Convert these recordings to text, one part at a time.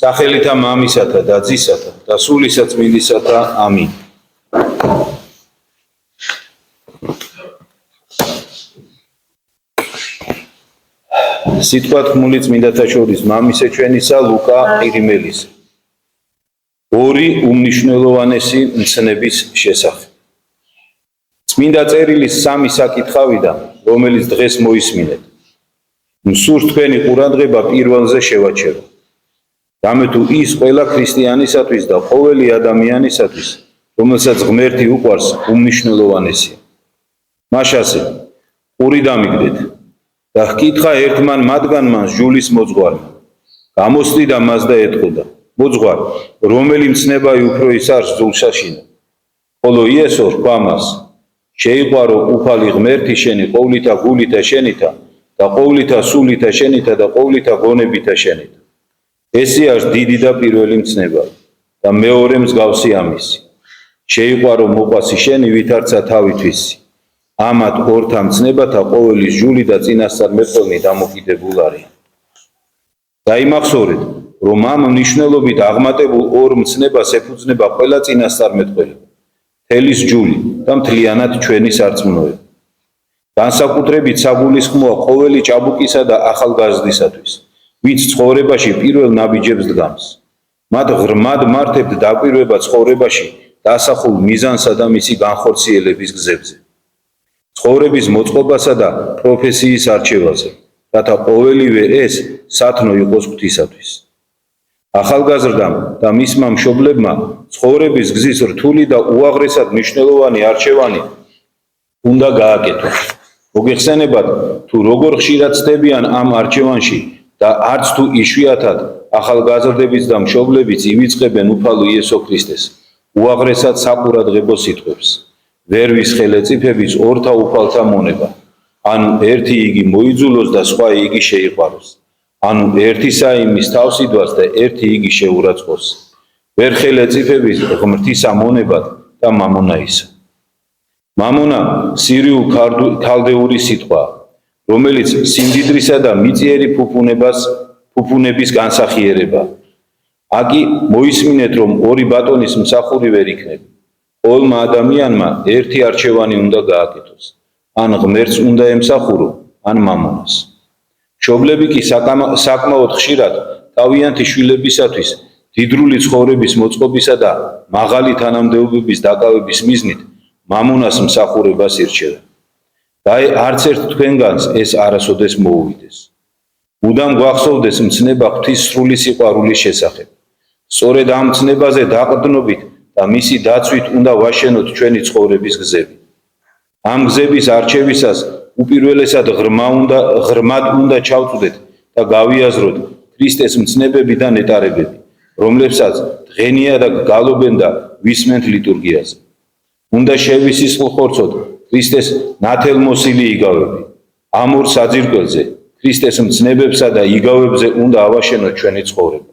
სახელითა მამისათა და ძისათა და სულისა წმინდისათა ამინ. სიტყვა თქმული წმინდათა შორის მამისე ჩვენისა ლუკა ყირიმელისა. ორი უმნიშვნელოვანესი მცნების შესახებ. წმინდა წერილის სამი საკითხავიდან, რომელიც დღეს მოისმინეთ, მსურს თქვენი ყურადღება პირველზე შევაჩეროთ. რამე თუ ის ყველა ქრისტიანისათვის და ყოველი ადამიანისათვის, რომელსაც ღმერთი უყვარს, უმნიშვნელოვანესია. მას ასე, ყური დამიგდეთ და ჰკითხა ერთმან მათგანმა ჟულის მოძღვარმა. გამოსდიდა მას და ეტყოდა: მოძღვარ, რომელი მცნებაი უფრო ისარს ზულშაშინა? ხოლო იესო რქვა მას: შეიყვარო უფალი ღმერთი შენი ყოვლითა გულითა შენითა და ყოვლითა სულითა შენითა და ყოვლითა გონებითა შენითა. ესეა დიდი და პირველი მცნება და მეორე მსგავსი ამისი. შეიყვარო მოყვასი შენი ვითარცა თავითვისი. ამათ ორთა მცნებათა ყოველი ჟული და წინასწარმეტყველნი დამოკიდებულ არიან. დაიმახსოვრეთ, რომ ამ მნიშვნელობით აღმატებულ ორ მცნებას ეფუძნება ყველა წინასწარმეტყველი, თელის ჟული და მთლიანად ჩვენი სარწმუნოება. განსაკუთრებით საგულისხმოა ყოველი ჭაბუკისა და ახალგაზრდისათვის, ვინც ცხოვრებაში პირველ ნაბიჯებს დგამს. მათ ღრმად მართებთ დაკვირვება ცხოვრებაში დასახულ მიზანსა და მისი განხორციელების გზებზე. ცხოვრების მოწყობასა და პროფესიის არჩევაზე, რათა ყოველივე ეს სათნო იყოს ღვთისათვის. ახალგაზრდამ და მისმა მშობლებმა ცხოვრების გზის რთული და უაღრესად მნიშვნელოვანი არჩევანი უნდა გააკეთონ. მოგეხსენებათ, თუ როგორ ხშირად ცდებიან ამ არჩევანში და არც თუ იშვიათად ახალგაზრდებიც და მშობლებიც ივიწყებენ უფალო იესო ქრისტეს უაღრესად საყურადღებო სიტყვებს. ვერვის ხელეწიფების ორთა უფალთა მონება, ანუ ერთი იგი მოიძულოს და სხვა იგი შეიყვაროს, ანუ ერთისა იმის თავს იდვას და ერთი იგი შეურაცხყოფს. ვერ ხელეწიფების ღმრთისა მონებად და მამონაისა. მამონა სირიულ ქალდეური სიტყვაა, რომელიც სიმდიდრისა და მიწიერი ფუფუნების განსახიერებაა. აკი მოისმინეთ, რომ ორი ბატონის მსახური ვერ იქნება. ყოველმა ადამიანმა ერთი არჩევანი უნდა გააკეთოს. ან ღმერთს უნდა ემსახურო, ან მამონას. მშობლები კი საკმაოდ ხშირად თავიანთი შვილებისათვის დიდრული ცხოვრების მოწყობისა და მაღალი თანამდებობის დაკავების მიზნით მამონას მსახურებას ირჩევენ. და არც ერთ თქვენგანს ეს არასოდეს მოუვიდეს. მუდამ გვახსოვდეს მცნება ღვთის სრული სიყვარულის შესახებ. სწორედ ამ მცნებაზე დაყრდნობით და მისი დაცვით უნდა ვაშენოთ ჩვენი ცხოვრების გზები. ამ გზების არჩევისას უპირველესად ღრმად უნდა ჩავწვდეთ და გავიაზროთ ქრისტეს მცნებები და ნეტარებები, რომლებსაც დღენია და გალობენ და ვისმენთ ლიტურგიაზე. უნდა შევისისხლხორცოთ ქრისტეს ნათელმოსილი იგავები. ამ ორ საძირკველზე, ქრისტეს მცნებებსა და იგავებზე უნდა ავაშენოთ ჩვენი ცხოვრება.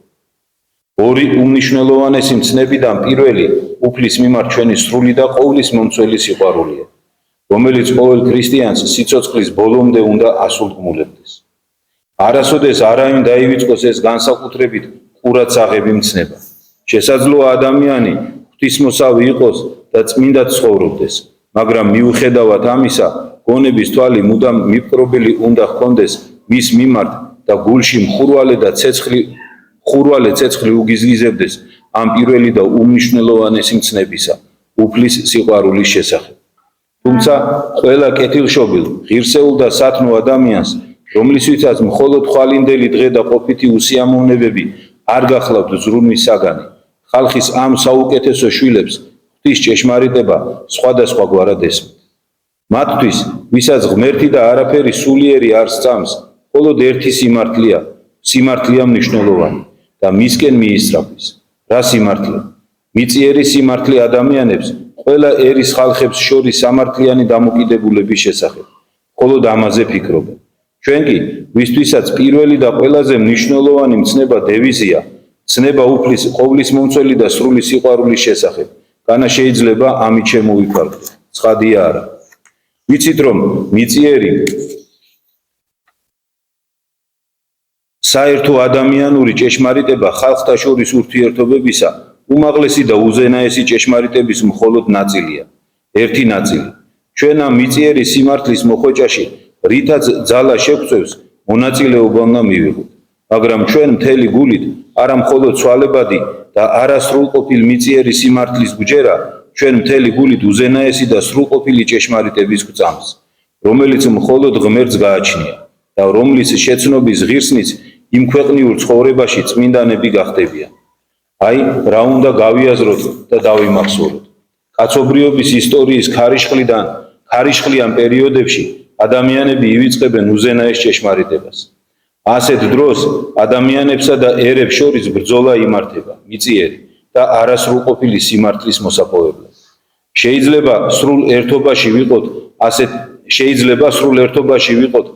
ორი უმნიშვნელოვანესი მცნებიდან პირველი უფლის მიმართ ჩვენი სრული და ყოვლის მომცველი სიყვარულია, რომელიც ყოველ ქრისტიანს სიცოცხლის ბოლომდე უნდა ასრულგმულებდეს. არასოდეს არავინ დაივიწყოს ეს განსაკუთრებით ყურადსაღები მცნება. შესაძლოა ადამიანი ღვთისმოსავი იყოს და წმინდად ცხოვრობდეს, მაგრამ მიუხედავად ამისა, გონების თვალი მუდამ მიპყრობილი უნდა ჰქონდეს მის მიმართ და გულში მხურვალე ცეცხლი უგიზგიზებდეს ამ პირველი და უმნიშვნელოვანესი მცნებისა, უფლის სიყვარულის შესახებ. თუმცა ყველა კეთილშობილ, ღირსეულ და სათნო ადამიანს, რომლისთვისაც მხოლოდ ხვალინდელი დღე და ყოფითი უსიამოვნებები არ გახლავთ ზრუნვის საგანი, ხალხის ამ საუკეთესო შვილებს ღვთის ჭეშმარიტება სხვადასხვა გვარად ესმით. მათთვის, ვისაც ღმერთი და არაფერი სულიერი არ სწამს, მხოლოდ ერთი სიმართლეა მნიშვნელოვანი და მისკენ მიისწრაფვის. რა სიმართლე? მიწიერი სიმართლე ადამიანებს ყველა ერის ხალხებს შორის სამართლიანი დამოკიდებულების შესახებ, მხოლოდ ამაზე ფიქრობენ. ჩვენ კი, ვისთვისაც პირველი და ყველაზე მნიშვნელოვანი მცნება დევიზია, მცნება უფლის ყოვლისმომცველი და სრული სიყვარულის შესახებ, განა შეიძლება ამით შემოვიფარგლოთ. ცხადია არა. ვიცით, რომ მიწიერი საერთო ადამიანური ჭეშმარიტება ხალხთა შორის ურთიერთობებისა უმაღლესი და უზენაესი ჭეშმარიტების მხოლოდ ნაწილია, ერთი ნაწილი. ჩვენ ამ მიწიერი სიმართლის მოხვეჭაში, რითაც ძალა შეგვწევს, მონაწილეობა უნდა მივიღოთ. მაგრამ ჩვენ მთელი გულით, არა მხოლოდ ცვალებადი და არასრულყოფილ მიწიერი სიმართლის გვჯერა, ჩვენ მთელი გულით უზენაესი და სრულყოფილი ჭეშმარიტების გვწამს, რომელიც მხოლოდ ღმერთს გააჩნია და რომლის შეცნობის ღირსნიც იმ ქვეყნიურ ცხოვრებაში წმინდანები გახდებიან. აი, რა უნდა გავიაზროთ და დავიმახსოვროთ. კაცობრიობის ისტორიის ქარიშხლიან პერიოდებში ადამიანები ივიწყებენ უზენაეს ჭეშმარიტებას. ასეთ დროს ადამიანებსა და ერებს შორის ბრძოლა იმართება, მიწიერი და არასრულყოფილი სიმართლის მოსაპოვებლად. შეიძლება სრულ ერთობაში ვიყოთ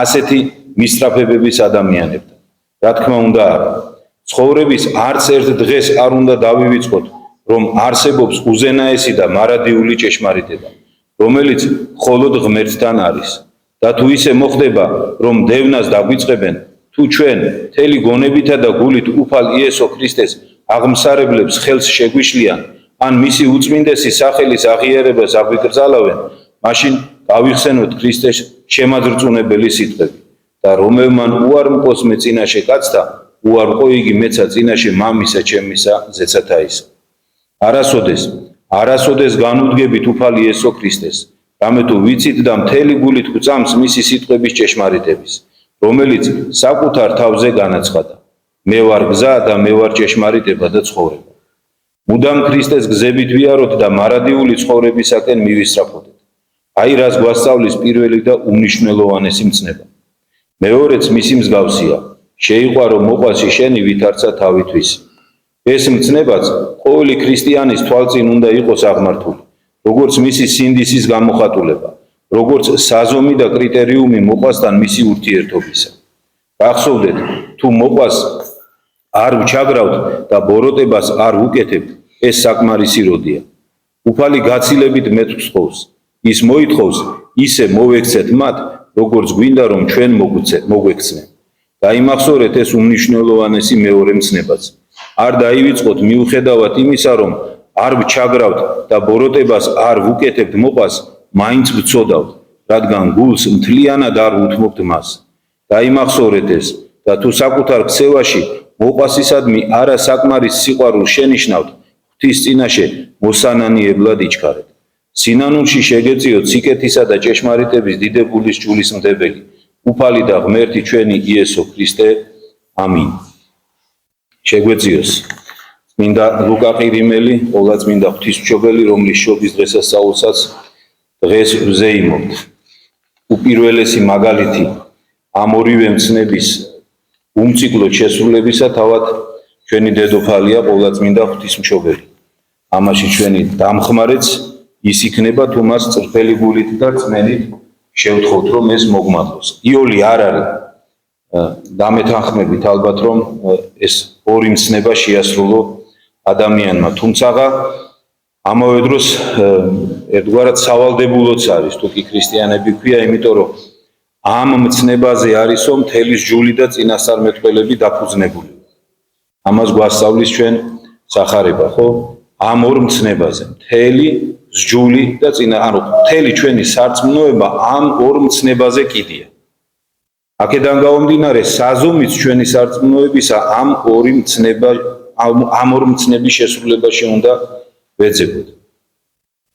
ასეთი მისწრაფებების ადამიანებთან. რა თქმა უნდა, არა. ცხოვრების არც ერთ დღეს არ უნდა დავივიწყოთ, რომ არსებობს უზენაესი და მარადიული ჭეშმარიტება, რომელიც მხოლოდ ღმერთთან არის. და თუ ისე მოხდება, რომ დევნას დაგვიწყებენ, თუ ჩვენ მთელი გონებითა და გულით უფალ იესო ქრისტეს აღმსარებლებს ხელს შეგვიშლიან, ან მისი უწმინდესი სახელის აღიარებას აგვიკრძალავენ, მაშინ გავიხსენოთ ქრისტეს შემაძრწუნებელი სიტყვები და რომელმან უარმყოს მე წინაშე კაცთა, უარმყო იგი მეცა წინაშე მამისა ჩემისა ზეცათაისა. არასოდეს განუდგებით უფალ იესო ქრისტეს, რამე თუ ვიცით და მთელი გულით გვწამს მისი სიტყვების ჭეშმარიტების, რომელიც საკუთარ თავზე განაცხადა. მე ვარ გზა და მე ვარ ჭეშმარიტება და ცხოვრება. მუდამ ქრისტეს გზებით ვიაროთ და მარადიული ცხოვრებისაკენ მივისწრაფოდეთ. აი რას გვასწავლის პირველი და უმნიშვნელოვანესი მცნება. მეორეც მისი მსგავსია, შეიყვარო მოყვასი შენი ვითარცა თავისთვის. ეს მცნებაც ყოველი ქრისტიანის თვალწინ უნდა იყოს აღმართული, როგორც მისი სინდისის გამოხატულება, როგორც საზომი და კრიტერიუმი მოყვასთან მისი ურთიერთობისა. გახსოვდეთ, თუ მოყვას არ ვჩაგრავთ და ბოროტებას არ ვუკეთებთ, ეს საკმარისი როდია. უფალი გაცილებით მეტს ხობს, ის მოითხოვს, ისე მოვექცეთ მათ, როგორც გვინდა რომ ჩვენ მოგვექცნენ. დაიმახსოვრეთ ეს უმნიშვნელოვანესი მეორე მცნებაც. არ დაივიწყოთ მიუხედავად იმისა, რომ არ ვჩაგრავთ და ბოროტებას არ ვუკეთებთ მოყვას, მაინც ვცოდავთ, რადგან გულს მთლიანად არ უთმობთ მას. დაიმახსოვრეთ ეს და თუ საკუთარ ქცევაში მოყვასისადმი არა საკმარის სიყვარულს შენიშნავთ, ღვთის წინაშე მოსანანიებლად იჩქარეთ. სინანულში შეგეწიოთ სიკეთისა და ჭეშმარიტების დიდებულის ჯულისმდებელი, უფალი და ღმერთი ჩვენი იესო ქრისტე. ამინ. შეგვეწიოს წმინდა ლუკა ყირიმელი, ყოვლადწმინდა ღვთისმშობელი, რომლის შობის დღესასწაულსაც დღეს ვზეიმობთ. უპირველესი მაგალითი ამ ორივე მცნების უმციკლოდ შესრულებისა თავად ჩვენი დედოფალია ყოვლადწმინდა ღვთისმშობელი. ამაში ჩვენი დამხმარეც ის იქნება, თუ მას წრფელი გულით და წმენით შევთხოვთ, რომ ეს მოგმადლოს. იოლი არ არის დამეთანხმებით ალბათ, რომ ეს ორი მცნება შეასრულო ადამიანმა, თუმცა ამავე დროს ერთგვარად სავალდებულოც არის, თუ კი ქრისტიანები ქვია, იმიტომ რომ ამ მცნებაზე არისო მთელი ჯული და წინასწარმეტყველები დაფუძნებული. ამას გვასწავლის ჩვენ სახარება, ხო? ამ ორ მცნებაზე მთელი ჯული და მთელი ჩვენი სარწმუნოება ამ ორ მცნებაზე კიდია. აქედან გამომდინარე, საზომიც ჩვენი სარწმუნოებისა ამ ორ მცნების შესრულებაში უნდა ვეძებოთ.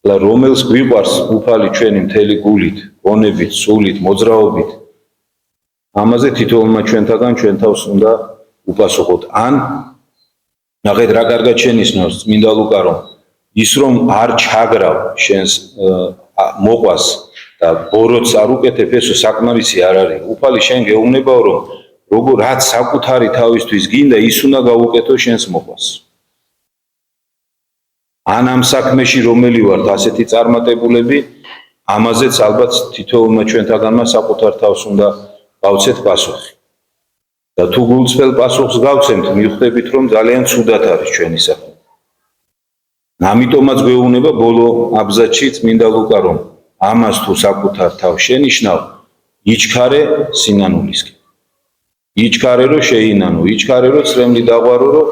რომელს გვიყვარს უფალი ჩვენი მთელი გულით, გონებით, სულით, მოძრაობით, ამაზე თითოეულმა ჩვენთაგან ჩვენ თავს უნდა უპასუხოთ. ან ნახეთ რა კარგად შენიშნავს წმინდა ლუკა, რომ ის რომ არ ჩაგრავ შენს მოყვას და ბოროტს არ უკეთებ, ეს საკმარისი არ არის. უფალი შენ გეუბნებაო, რომ რაც საკუთარი თავისთვის გინდა, ის უნდა გაუკეთო შენს მოყვას. ან ამ საქმეში რომელი ვართ ასეთი წარმატებულები, ამაზეც ალბათ თითოეულმა ჩვენთაგანმა საკუთარ თავს უნდა გავცეთ პასუხი. და თუ გულწრფელ პასუხს გავცემთ, მივხვდებით, რომ ძალიან ცუდად არის ჩვენი საქმე. ამიტომაც გვეუბნება ბოლო აბზაცში წმინდა ლუკა, რომ ამას თუ საკუთარ თავს შენიშნავ, იჩქარე სინანულისკენ. იჩქარე რომ შეინანო, იჩქარე რომ წრემლი დაღვარო, რომ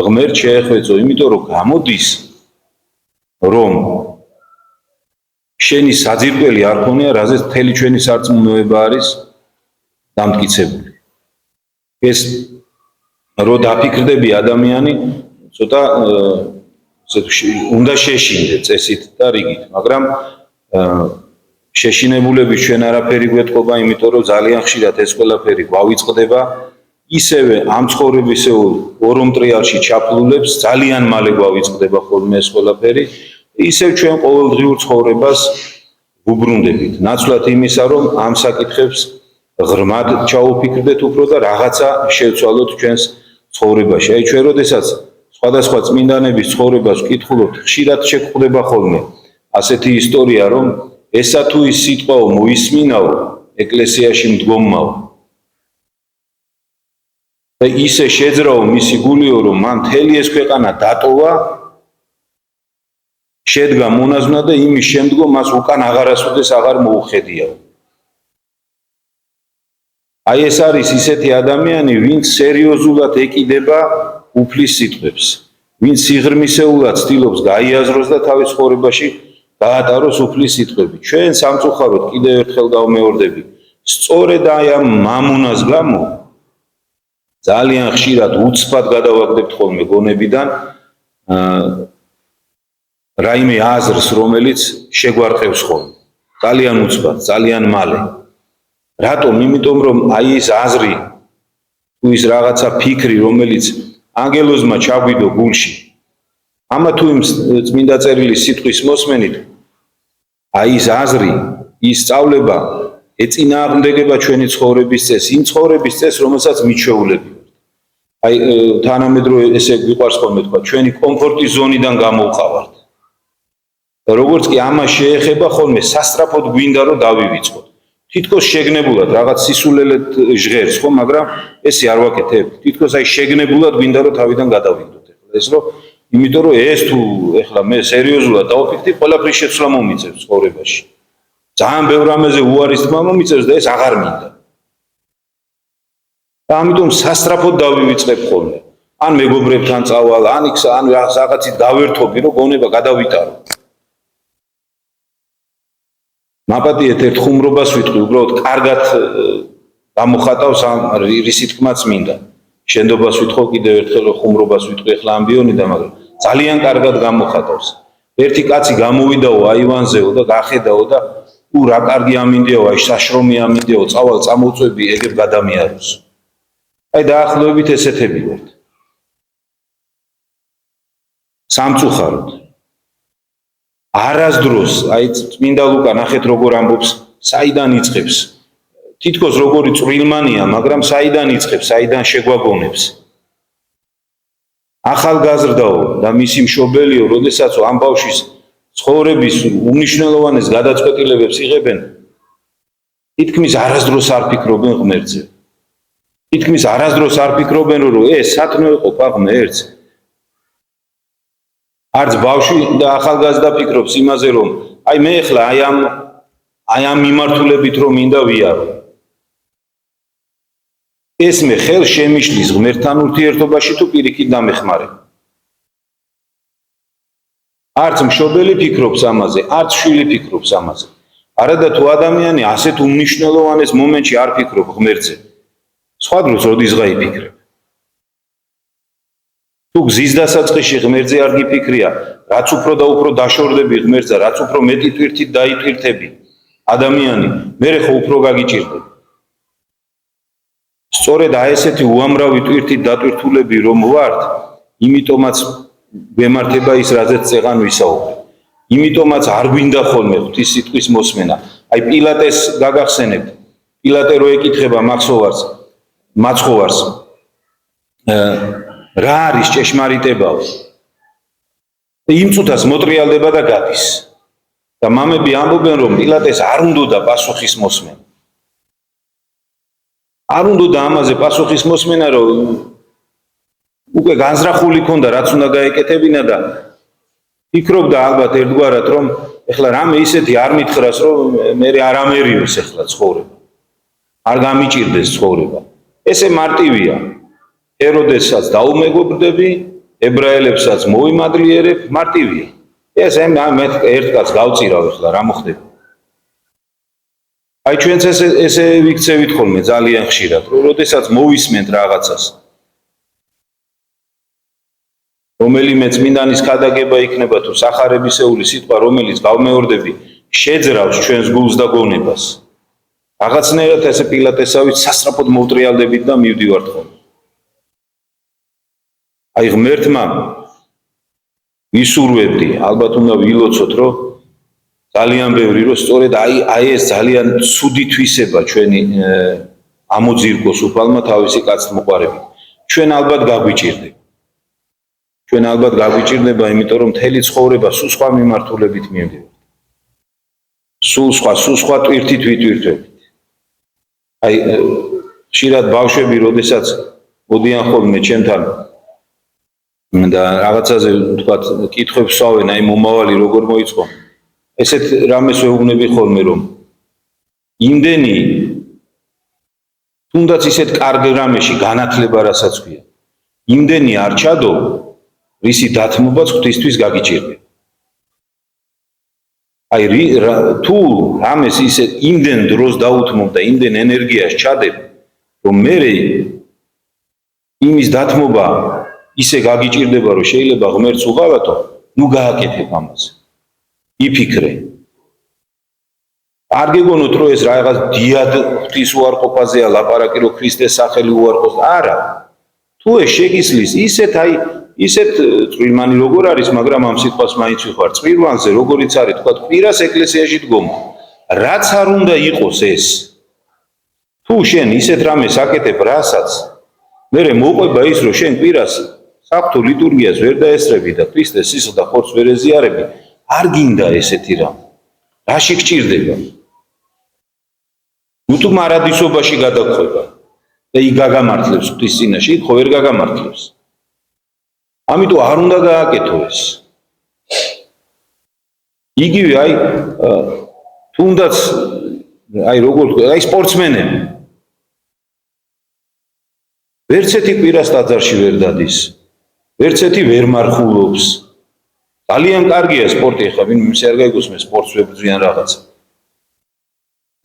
ღმერთ შეეხვეწო, იმიტომ რომ გამოდის რომ შენი საძირკველი არ ქონია, რაზეც მთელი ჩვენი სარწმუნოება არის დამტკიცებული. ეს რო დაფიქრდები ადამიანი, ცოტა უნდა შეშინდე წესით და რიგით, მაგრამ შეშინებულების ჩვენ არაფერი გვეთყობა, იმიტომ რომ ძალიან ხშირად ეს ყველაფერი გვავიწყდება, ისევე ამ ცხოვრებისეულ ორომტრიალში ჩაფლულებს ძალიან მალე გვავიწყდება ხოლმე ეს ყველაფერი, ისევ ჩვენ ყოველდღიურ ცხოვრებას ვუბრუნდებით. ნაცვლად იმისა, რომ ამ საკითხებს ღრმად ჩაუფიქრდეთ უფრო და რაღაცა შევცვალოთ ჩვენს ცხოვრებაში. აი ჩვენ როდესაც სხვადასხვა წმინდანების ცხოვრებას ვკითხულობთ, ხშირად შეგხვდება ხოლმე ასეთი ისტორია, რომ ესა თუ ის სიტყვაო მოისმინაო, ეკლესიაში მდგომაო. და ისე შეძრაო მისი გულიო, რომ მან მთელი ეს ქვეყანა დატოვა, შედგა მონაზვნად და იმის შემდგომ მას უკან აღარასოდეს აღარ მოუხედიაო. აი ეს არის ისეთი ადამიანი, ვინც სერიოზულად ეკიდება უფლის სიტყვებს, ვინც სიღრმისეულად ცდილობს გაიაზროს და თავის ცხოვრებაში გაატაროს უფლის სიტყვები. ჩვენ სამწუხაროდ კიდევ ერთხელ გავმეორდები, სწორედ აი ამ მამონას გამო ძალიან ხშირად უცბად გადავაგდებთ ხოლმე გონებიდან რაიმე აზრს, რომელიც შეგვარყევს ხოლმე. ძალიან უცბად, ძალიან მალე. რატომ? იმიტომ რომ აი ეს აზრი თუ ის რაღაცა ფიქრი, რომელიც ანგელოზმა ჩაგვიდო გულში, ამა თუ იმ წმინდა წერილის სიტყვის მოსმენით, აი ეს აზრი, ის სწავლება ეწინააღმდეგება ჩვენი ცხოვრების წესს, იმ ცხოვრების წესს, რომელსაც მიჩვეულები ვართ. აი თანამედროვე ესე გვიყვარს ხოლმე თქვა, ჩვენი კომფორტის ზონიდან გამოვყავართ. და როგორც კი ამას შეეხება ხოლმე სასწრაფოდ გვინდა რომ დავივიწყოთ. თითქოს შეგნებულად რაღაც სისულელეთ ჟღერს ხო, მაგრამ ესე არ ვაკეთებ. თითქოს აი შეგნებულად გვინდა რომ თავიდან გადავიდოთ. ეს რომ იმიტომ რომ ეს თუ ეხლა მე სერიოზულად დავფიქრდი, ყველაფრის შეცვლა მომიწევს ცხოვრებაში. ძალიან ბევრ რამეზე უარის თქმა მომიწევს და ეს აღარ მინდა. და ამიტომ სასწრაფოდ დავივიწყებ ხოლმე. ან მეგობრებთან წავალ, ან იქ ან რაღაცით გავერთობი, რომ გონება გადავიტარო. მაპატიეთ ერთ ხუმრობას ვიტყვი, უბრალოდ კარგად გამოხატავს ამ რის თქმაც მინდა. შენდობას ვითხოვ კიდევ ერთხელ ხუმრობას ვიტყვი ახლა ამბიონი და მაგრამ ძალიან კარგად გამოხატავს. ერთი კაცი გამოვიდაო აივანზეო და გახედაო და რა კარგი ამინდიაო, აი საშრომი ამინდიაო, წავალ წამოვწვევი ეგებ გადამიაროს. აი დაახლოებით ესეთები ვართ. სამწუხაროდ არასდროს აი წმინდა ლუკა ნახეთ როგორ ამბობს, საიდან იწყებს. თითქოს როგორი წვრილმანია, მაგრამ საიდან იწყებს, საიდან შეგვაგონებს. ახალგაზრდაო და მისი მშობელიო, როდესაც ამ ბავშვის ცხოვრების უმნიშვნელოვანეს გადაწყვეტილებებს იღებენ, თითქმის არასდროს არ ფიქრობენ ღმერთზე. თითქმის არასდროს არ ფიქრობენ, რომ ეს სათნო ეყოფა ღმერთს. არც ბავშვი და ახალგაზრდა ფიქრობს იმაზე, რომ აი მე ახლა აი ამ მიმართულებით რომ მინდა ვიარო. ეს მე ხელ შემიშლის ღმერთთან ურთიერთობაში თუ პირიქით დამეხმარება. არც მშობელი ფიქრობს ამაზე, არც შვილი ფიქრობს ამაზე. არადა თუ ადამიანი ასეთ უმნიშვნელოვანეს მომენტში არ ფიქრობ ღმერთზე, სხვა დროს როდის გაიფიქრებ? თუ გზის დასაწყისში ღმერთზე არ გიფიქრია, რაც უფრო და უფრო დაშორდები ღმერთზე, რაც უფრო მეტი ტვირთით დაიტვირთები ადამიანი, მერე ხო უფრო გაგიჭირდება. სწორედ აი ესეთი უამრავი ტვირთით დატვირთულები რომ ვართ, იმიტომაც გვემართება ის, რაზეც წეღან ვისაუბრე. იმიტომაც არ გვინდა ხოლმე ღვთის სიტყვის მოსმენა. აი პილატეს გაგახსენებთ. პილატე რო ეკითხება მაცხოვარს რა არის ჭეშმარიტებაო? იმ წუთას მოტრიალდება და გადის. და მამები ამბობენ, რომ პილატეს არ უნდოდა პასუხის მოსმენა. არ უნდოდა ამაზე პასუხის მოსმენა, რომ უკვე განზრახული ქონდა, რაც უნდა გაეკეთებინა და ფიქრობდა ალბათ ერთგვარად, რომ ეხლა რამე ისეთი არ მითხრას, რომ მე არ ამერიოს ეხლა ცხოვრება. არ გამიჭირდეს ცხოვრება. ესე მარტივია. ეროდესაც დაუმეგობრდები, ებრაელებსაც მოიმადლიერებ, მარტივია. ესე მე ერთ კაცს გავწირავ ახლა რა მოხდება. აი ჩვენც ესე ვიქცევით ხოლმე ძალიან ხშირად, როდესაც მოვისმენთ რაღაცას. რომელიმე წმინდანის ქადაგება იქნება თუ სახარებისეული სიტყვა, რომელიც გავმეორდები, შეძრავს ჩვენს გულს და გონებას. რაღაცნაირად ესე პილატესავით სასწრაფოდ მოვტრიალდებით და მივდივართ ხოლმე. აი ღმერთმა ვისურვებდი, ალბათ უნდა ვილოცოთ, რომ ძალიან ბევრი რომ სწორედ აი ეს ძალიან ცუდი თვისება ჩვენი ამოძირკოს უფალმა თავისი კაცთ მოყარებით. ჩვენ ალბათ გაგვიჭირდება. ჩვენ ალბათ გაგვიჭირდება, იმიტომ რომ მთელი ცხოვრება სულ სხვა მიმართულებით მივდივართ. სულ სხვა ტვირთით ვიტვირთვებით. აი ხშირად ბავშვები, როდესაც მოდიან ხოლმე ჩემთან და რაღაცაზე თქვათ კითხვებს ვსვავენ, აი მომავალი როგორ მოიწყო. ესეთ რამეს ვეუბნები ხოლმე, რომ იმდენი თუნდაც ისეთ კარგ რამეში განათლება რასაც ქვია. იმდენი არ ჩადო, რისი დათმობაც ღვთისთვის გაგიჭირდება. აი თუ რამეს ისე იმდენ დროს დაუთმობ და იმდენ ენერგიას ჩადებ, რომ მე იმის დათმობა ისე გაგიჭირდება, რომ შეიძლება ღმერთს უღალატო, ნუ გააკეთებ ამას. იფიქრე. არ გეგონოთ, რომ ეს რაღაც დიად ღვთის უარყოფაზეა ლაპარაკი, რომ ქრისტეს სახელი უარყოს. არა. თუ ეს შეგისლის, ისეთ წვირმანი როგორ არის, მაგრამ ამ სიტყვას მაინც ვიხარ. წვირმანზე როგორიც არის, თქვა კვირას ეკლესიაში დგომა. რაც არ უნდა იყოს ეს. თუ შენ ისეთ რამეს აკეთებ, რასაც მერე მოყვება ის, რომ შენ კვირას საღვთო ლიტურგიას ვერ დაესწრები და ქრისტეს სისხლს და ხორცს ვერ ეზიარები, არ გინდა ესეთი რამ. რაში გჭირდება? თუ მარადისობაში გადაგხვება და იქ გაგამართლებს ღვთის წინაშე, იქ ხო ვერ გაგამართლებს. ამიტომ არ უნდა გააკეთო ეს. იგივე აი თუნდაც აი როგორ თქვა, აი სპორტსმენები. ვერცეთი კვირას ტაძარში ვერ დადის. ვერცეთი ვერ მარხულობს. ძალიან კარგია სპორტი, ხა ვინ იმის არ გაიგოსმეს სპორტს ვებრძვიან რაღაცა.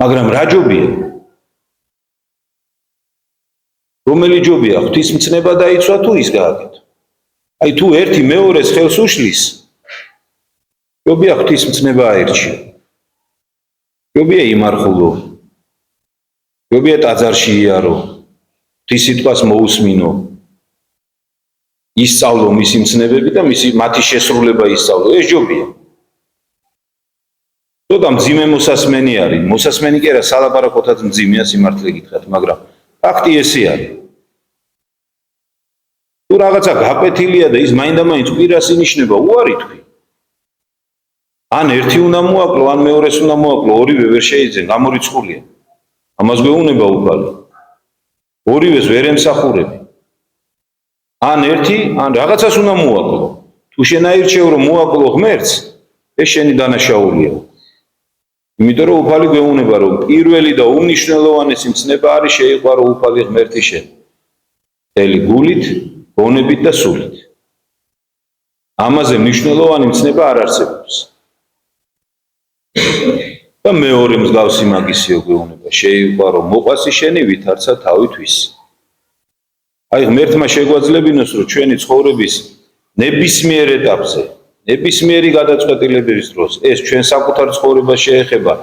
მაგრამ რა ჯობია? რომელი ჯობია? ღვთისმცნება დაიცვა თუ ის გააკეთო? აი თუ ერთი მეორეს ხელს უშლის, ჯობია ღვთისმცნება აერჩიო. ჯობია იმარხულო. ჯობია ტაძარში იარო. ღვთის სიტყვას მოусმინო. ისწავლო მისი მცნებები და მათი შესრულება ისწავლო. ეს ჯობია. ცოტა მძიმე მოსასმენი არის. მოსასმენი კი არა, სალაპარაკოთაც მძიმეა სიმართლე გითხრათ, მაგრამ ფაქტი ესე არის. თუ რაღაცა გაპეთილია და ის მაინდა-მაინც კვირას ინიშნება, უარი თქვი. ან ერთი უნდა მოაკლო, ან მეორეს უნდა მოაკლო, ორივე ვერ შეიძლება, გამორიცხულია. ამას გვეუბნება უფალი. ორივეს ვერ ემსახურები. ან ერთი, ან რაღაცას უნდა მოაკლო. თუ შენ აირჩევ, რომ მოაკლო ღმერთს, ეს შენი დანაშაულია. იმიტომ რომ უფალი გვეუბნება, რომ პირველი და უმნიშვნელოვანესი მცნება არის შეიყვარო უფალი ღმერთი შენ. მთელი გულით, გონებით და სულით. ამაზე მნიშვნელოვანი მცნება არ არსებობს. და მეორე მსგავსი მაგისიო გვეუბნება, შეიყვარო მოყვასი შენი, ვითარცა თავი თვისი. აი ღმერთმა შეგვაძლებინოს, რომ ჩვენი ცხოვრების ნებისმიერ ეტაპზე, ნებისმიერი გადაწყვეტილების დროს ეს ჩვენ საკუთარ ცხოვრებას შეეხება,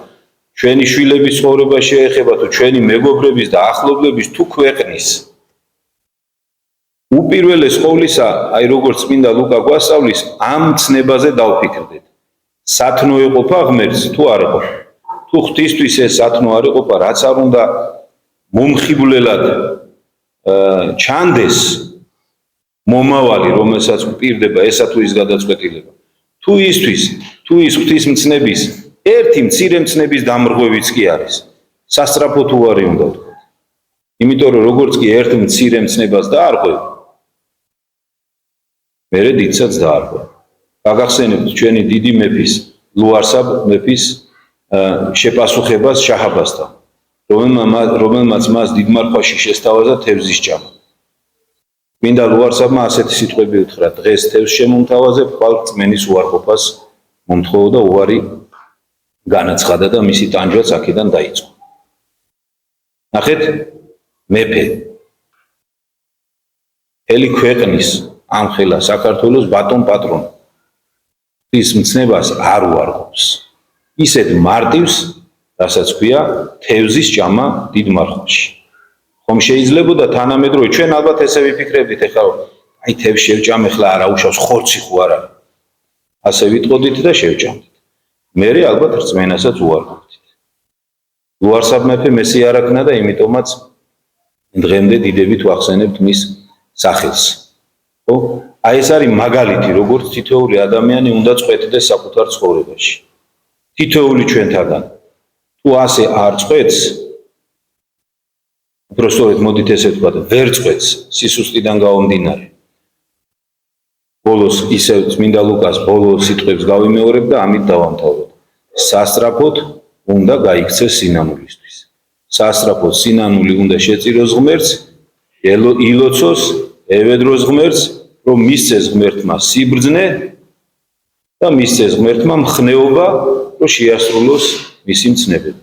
ჩვენი შვილების ცხოვრებას შეეხება თუ ჩვენი მეგობრების და ახლობლების თუ ქვეყნის. უპირველეს ყოვლისა, აი როგორც წმინდა ლუკა გვასწავლის, ამ ცნებაზე დავფიქრდეთ. სათნო ეყოფა ღმერთს თუ არ ეყოფა? თუ ღვთისთვის ეს სათნო არ ეყოფა, რაც არ უნდა მომხიბვლელად ჩანდეს მომავალი, რომელსაც გვპირდება ესა თუ ის გადაწყვეტილება. თუ ის ღვთის მცნების ერთი მცირე მცნების დამრღვევიც კი არის. სასწრაფო თუ არის უნდა ვთქვათ. იმიტომ რომ როგორც კი ერთ მცირე მცნებას დაარღვევ, მერე დიდსაც დაარღვევ. გაგახსენებთ ჩვენი დიდი მეფის, ლუარსაბ მეფის შეპასუხებას შაჰ-აბასთან. რომელმაც მას დიდმარხვაში შესთავაზა თევზის ჭამა. მინდა ლუარსაბმა ასეთი სიტყვები უთხრა: დღეს თევზს შემომთავაზებ, ხვალ რწმენის უარყოფას მომთხოვო და უარი განაცხადა და მისი ტანჯვაც აქედან დაიწყო. ნახეთ, მეფე მთელი ქვეყნის ამხელა საქართველოს ბატონ პატრონი ის მცნებას არ უარყოფს. ისეთ მარტივს, რასაც ქვია თევზის ჭამა დიდ მარხვაში. ხომ შეიძლებოდა თანამედროვე ჩვენ ალბათ ესე ვიფიქრებდით ეხლა აი თევზს შევჭამ ეხლა არა უშავს ხორცი ხო არა. ასე ვიტყოდით და შევჭამთ. მერე ალბათ რწმენასაც უარყოფდით. ლუარსაბ მეფე მესი არ აქნა და იმიტომაც დღემდე დიდებით ვახსენებთ მის სახელს. ხო? აი ეს არის მაგალითი, როგორც თითოეული ადამიანი უნდა წყვეტდეს საკუთარ ცხოვრებაში. თითოეული ჩვენთაგან თუ ასე არ წყვეტს, უბრალოდ მოდით ესე ვთქვათ, ვერ წყვეტს სისუსტიდან გამომდინარე. ბოლოს ისევ წმინდა ლუკას ბოლო სიტყვებს გავიმეორებ და ამით დავამთავრებ. სასწრაფოდ უნდა გაიქცეს სინანულისთვის. სასწრაფოდ სინანული უნდა შეწიროს ღმერთს, ილოცოს, ევედროს ღმერთს, რომ მისცეს ღმერთმა სიბრძნე და მისცეს ღმერთმა მხნეობა, რომ შეასრულოს მისი მცნებები.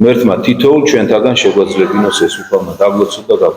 ღმერთმა თითოეულ ჩვენთაგან შეგვაძლებინოს ეს უფალმა დაგლოცოთ და